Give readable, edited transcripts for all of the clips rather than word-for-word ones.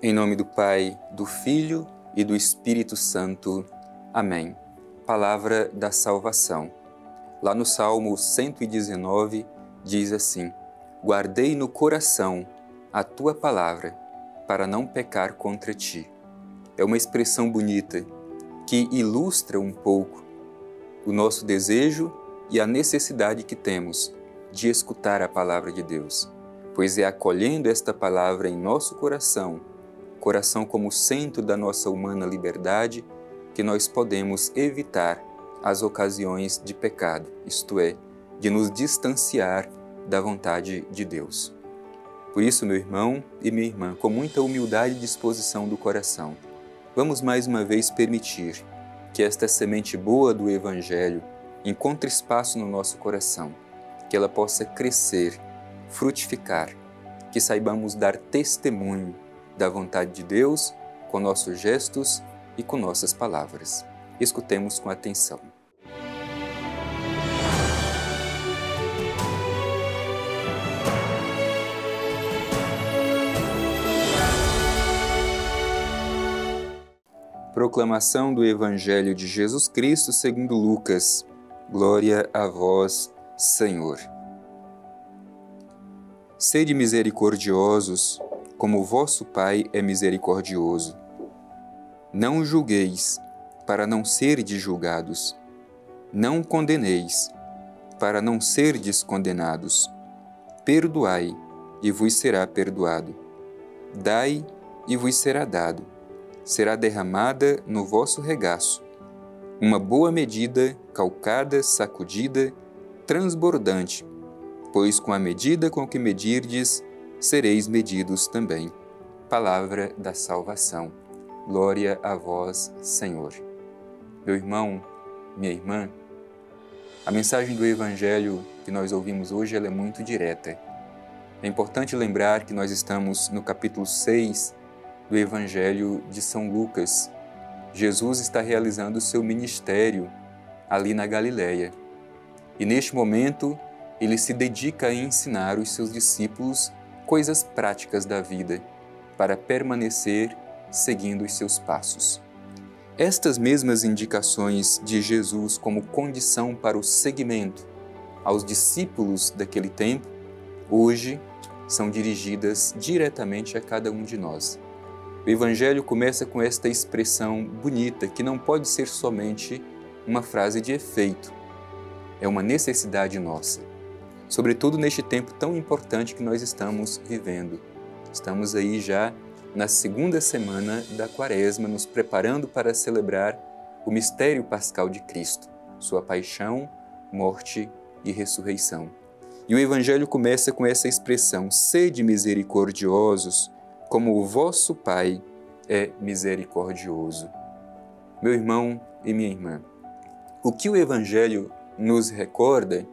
Em nome do Pai, do Filho e do Espírito Santo. Amém. Palavra da salvação. Lá no Salmo 119 diz assim: Guardei no coração a tua palavra para não pecar contra ti. É uma expressão bonita que ilustra um pouco o nosso desejo e a necessidade que temos de escutar a palavra de Deus, pois é acolhendo esta palavra em nosso coração como centro da nossa humana liberdade, que nós podemos evitar as ocasiões de pecado, isto é, de nos distanciar da vontade de Deus. Por isso, meu irmão e minha irmã, com muita humildade e disposição do coração, vamos mais uma vez permitir que esta semente boa do Evangelho encontre espaço no nosso coração, que ela possa crescer, frutificar, que saibamos dar testemunho da vontade de Deus com nossos gestos e com nossas palavras. Escutemos com atenção. Proclamação do Evangelho de Jesus Cristo segundo Lucas. Glória a vós, Senhor. Sede misericordiosos, como vosso Pai é misericordioso. Não julgueis, para não serdes julgados. Não condeneis, para não serdes condenados. Perdoai, e vos será perdoado. Dai, e vos será dado. Será derramada no vosso regaço. Uma boa medida, calcada, sacudida, transbordante, pois com a medida com que medirdes, sereis medidos também. Palavra da salvação. Glória a vós, Senhor. Meu irmão, minha irmã, a mensagem do Evangelho que nós ouvimos hoje ela é muito direta. É importante lembrar que nós estamos no capítulo 6 do Evangelho de São Lucas. Jesus está realizando o seu ministério ali na Galileia. E neste momento, ele se dedica a ensinar os seus discípulos coisas práticas da vida, para permanecer seguindo os seus passos. Estas mesmas indicações de Jesus como condição para o seguimento aos discípulos daquele tempo, hoje são dirigidas diretamente a cada um de nós. O Evangelho começa com esta expressão bonita, que não pode ser somente uma frase de efeito, é uma necessidade nossa. Sobretudo neste tempo tão importante que nós estamos vivendo. Estamos aí já na segunda semana da Quaresma, nos preparando para celebrar o mistério pascal de Cristo, sua paixão, morte e ressurreição. E o Evangelho começa com essa expressão: sede misericordiosos, como o vosso Pai é misericordioso. Meu irmão e minha irmã, o que o Evangelho nos recorda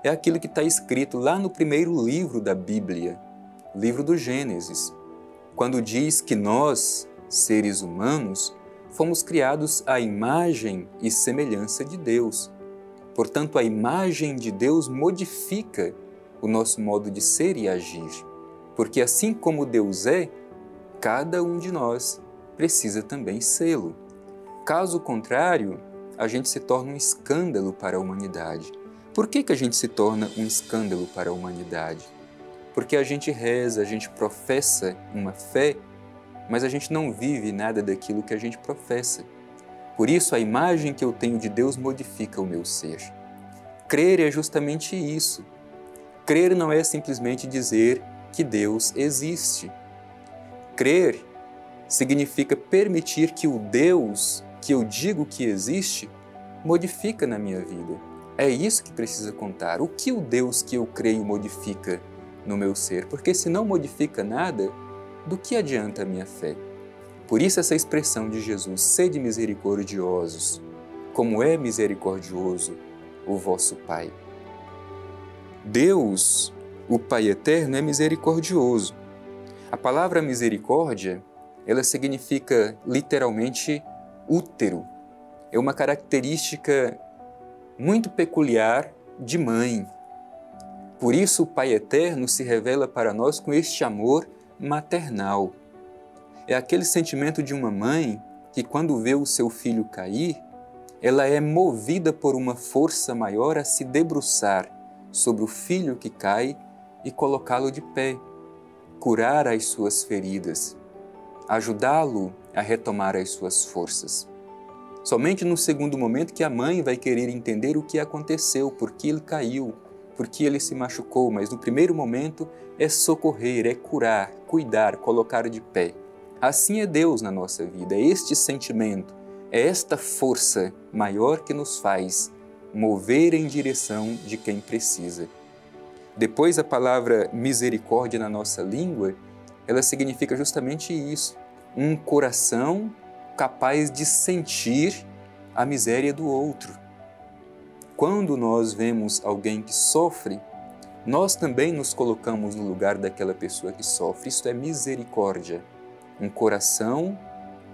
é aquilo que está escrito lá no primeiro livro da Bíblia, o livro do Gênesis, quando diz que nós, seres humanos, fomos criados à imagem e semelhança de Deus. Portanto, a imagem de Deus modifica o nosso modo de ser e agir, porque assim como Deus é, cada um de nós precisa também sê-lo. Caso contrário, a gente se torna um escândalo para a humanidade. Por que a gente se torna um escândalo para a humanidade? Porque a gente reza, a gente professa uma fé, mas a gente não vive nada daquilo que a gente professa. Por isso, a imagem que eu tenho de Deus modifica o meu ser. Crer é justamente isso. Crer não é simplesmente dizer que Deus existe. Crer significa permitir que o Deus que eu digo que existe modifica na minha vida. É isso que precisa contar. O que o Deus que eu creio modifica no meu ser? Porque se não modifica nada, do que adianta a minha fé? Por isso essa expressão de Jesus, sede misericordiosos, como é misericordioso o vosso Pai. Deus, o Pai eterno, é misericordioso. A palavra misericórdia, ela significa literalmente útero. É uma característica muito peculiar de mãe. Por isso o Pai eterno se revela para nós com este amor maternal. É aquele sentimento de uma mãe que, quando vê o seu filho cair, ela é movida por uma força maior a se debruçar sobre o filho que cai e colocá-lo de pé, curar as suas feridas, ajudá-lo a retomar as suas forças. Somente no segundo momento que a mãe vai querer entender o que aconteceu, por que ele caiu, por que ele se machucou, mas no primeiro momento é socorrer, é curar, cuidar, colocar de pé. Assim é Deus na nossa vida, é este sentimento, é esta força maior que nos faz mover em direção de quem precisa. Depois, a palavra misericórdia na nossa língua, ela significa justamente isso, um coração capaz de sentir a miséria do outro. Quando nós vemos alguém que sofre, nós também nos colocamos no lugar daquela pessoa que sofre. Isto é misericórdia, um coração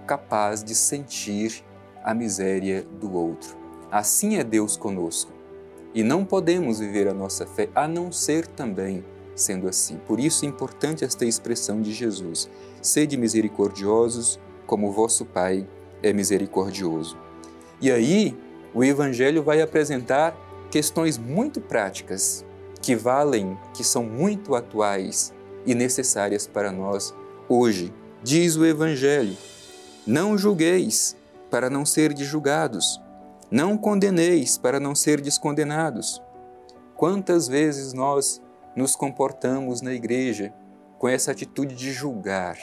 capaz de sentir a miséria do outro. Assim é Deus conosco. E não podemos viver a nossa fé a não ser também sendo assim. Por isso é importante esta expressão de Jesus: sede misericordiosos, como o vosso Pai é misericordioso. E aí, o Evangelho vai apresentar questões muito práticas, que valem, que são muito atuais e necessárias para nós hoje. Diz o Evangelho: não julgueis, para não serdes julgados. Não condeneis, para não serdes condenados. Quantas vezes nós nos comportamos na igreja com essa atitude de julgar?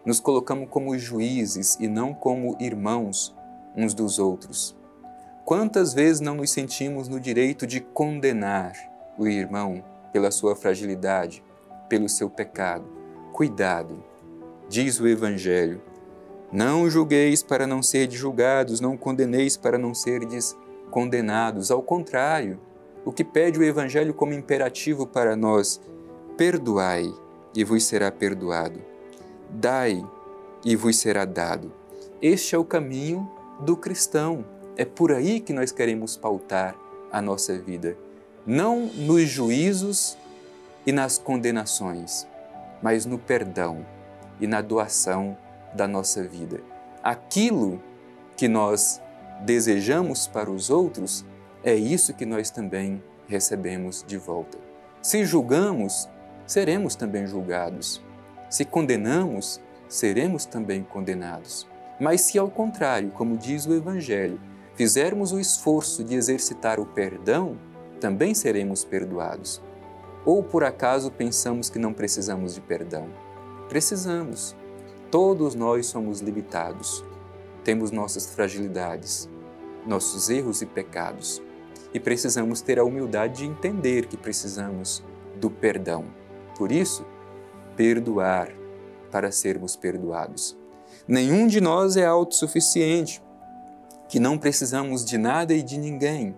Nos colocamos como juízes e não como irmãos uns dos outros. Quantas vezes não nos sentimos no direito de condenar o irmão pela sua fragilidade, pelo seu pecado? Cuidado, diz o Evangelho: não julgueis para não serdes julgados, não condeneis para não serdes condenados. Ao contrário, o que pede o Evangelho como imperativo para nós: perdoai e vos será perdoado. Dai e vos será dado. Este é o caminho do cristão. É por aí que nós queremos pautar a nossa vida. Não nos juízos e nas condenações, mas no perdão e na doação da nossa vida. Aquilo que nós desejamos para os outros, é isso que nós também recebemos de volta. Se julgamos, seremos também julgados. Se condenamos, seremos também condenados. Mas se ao contrário, como diz o Evangelho, fizermos o esforço de exercitar o perdão, também seremos perdoados. Ou por acaso pensamos que não precisamos de perdão? Precisamos. Todos nós somos limitados. Temos nossas fragilidades, nossos erros e pecados. E precisamos ter a humildade de entender que precisamos do perdão. Por isso, perdoar para sermos perdoados. Nenhum de nós é autossuficiente, que não precisamos de nada e de ninguém.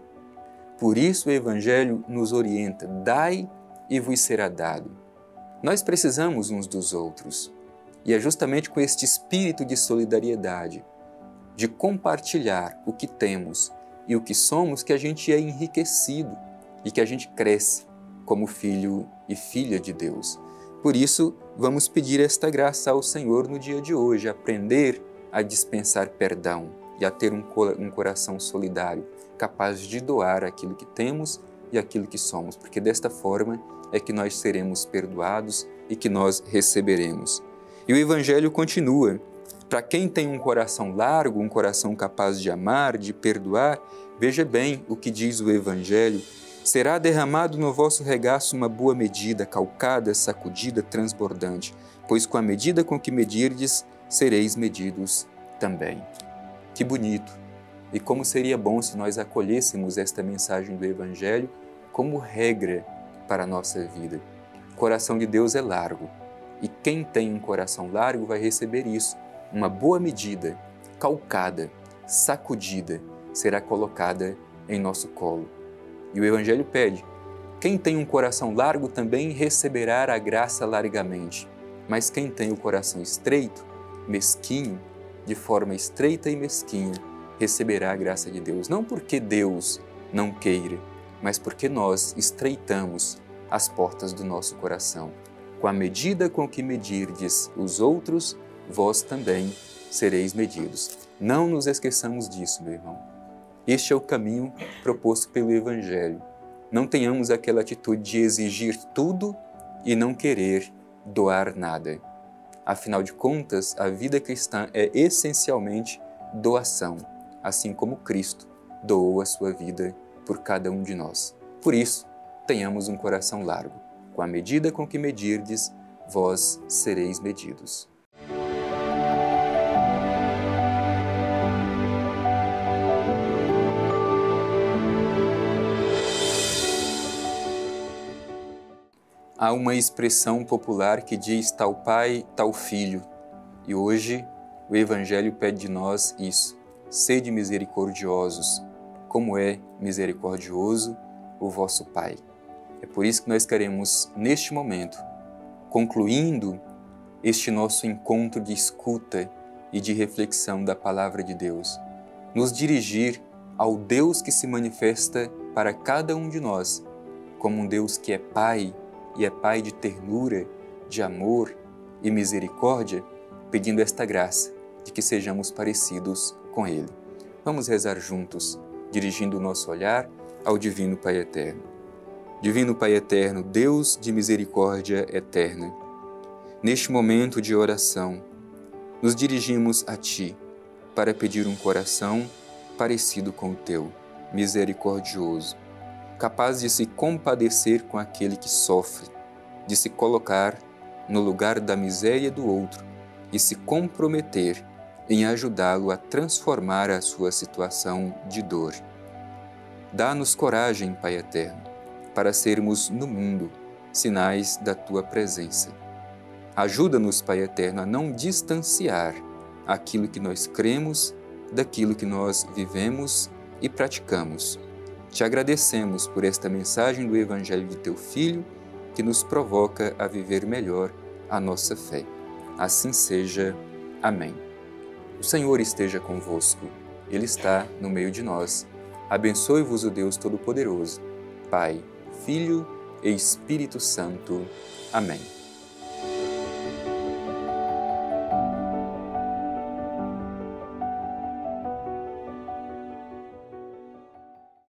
Por isso o Evangelho nos orienta: dai e vos será dado. Nós precisamos uns dos outros. E é justamente com este espírito de solidariedade, de compartilhar o que temos e o que somos, que a gente é enriquecido e que a gente cresce como filho e filha de Deus. Por isso, vamos pedir esta graça ao Senhor no dia de hoje, aprender a dispensar perdão e a ter um coração solidário, capaz de doar aquilo que temos e aquilo que somos, porque desta forma é que nós seremos perdoados e que nós receberemos. E o Evangelho continua: para quem tem um coração largo, um coração capaz de amar, de perdoar, veja bem o que diz o Evangelho: será derramado no vosso regaço uma boa medida, calcada, sacudida, transbordante, pois com a medida com que medirdes, sereis medidos também. Que bonito! E como seria bom se nós acolhêssemos esta mensagem do Evangelho como regra para a nossa vida. O coração de Deus é largo, e quem tem um coração largo vai receber isso. Uma boa medida, calcada, sacudida, será colocada em nosso colo. E o Evangelho pede: quem tem um coração largo também receberá a graça largamente. Mas quem tem o coração estreito, mesquinho, de forma estreita e mesquinha, receberá a graça de Deus. Não porque Deus não queira, mas porque nós estreitamos as portas do nosso coração. Com a medida com que medirdes os outros, vós também sereis medidos. Não nos esqueçamos disso, meu irmão. Este é o caminho proposto pelo Evangelho. Não tenhamos aquela atitude de exigir tudo e não querer doar nada. Afinal de contas, a vida cristã é essencialmente doação, assim como Cristo doou a sua vida por cada um de nós. Por isso, tenhamos um coração largo. Com a medida com que medirdes, vós sereis medidos. Há uma expressão popular que diz tal pai, tal filho. E hoje o Evangelho pede de nós isso. Sede misericordiosos, como é misericordioso o vosso Pai. É por isso que nós queremos, neste momento, concluindo este nosso encontro de escuta e de reflexão da Palavra de Deus, nos dirigir ao Deus que se manifesta para cada um de nós, como um Deus que é Pai, e é Pai de ternura, de amor e misericórdia, pedindo esta graça de que sejamos parecidos com Ele. Vamos rezar juntos, dirigindo o nosso olhar ao Divino Pai Eterno. Divino Pai Eterno, Deus de misericórdia eterna, neste momento de oração, nos dirigimos a Ti para pedir um coração parecido com o Teu, misericordioso, capaz de se compadecer com aquele que sofre, de se colocar no lugar da miséria do outro e se comprometer em ajudá-lo a transformar a sua situação de dor. Dá-nos coragem, Pai Eterno, para sermos no mundo sinais da Tua presença. Ajuda-nos, Pai Eterno, a não distanciar aquilo que nós cremos daquilo que nós vivemos e praticamos. Te agradecemos por esta mensagem do Evangelho de Teu Filho, que nos provoca a viver melhor a nossa fé. Assim seja. Amém. O Senhor esteja convosco. Ele está no meio de nós. Abençoe-vos o Deus Todo-Poderoso, Pai, Filho e Espírito Santo. Amém.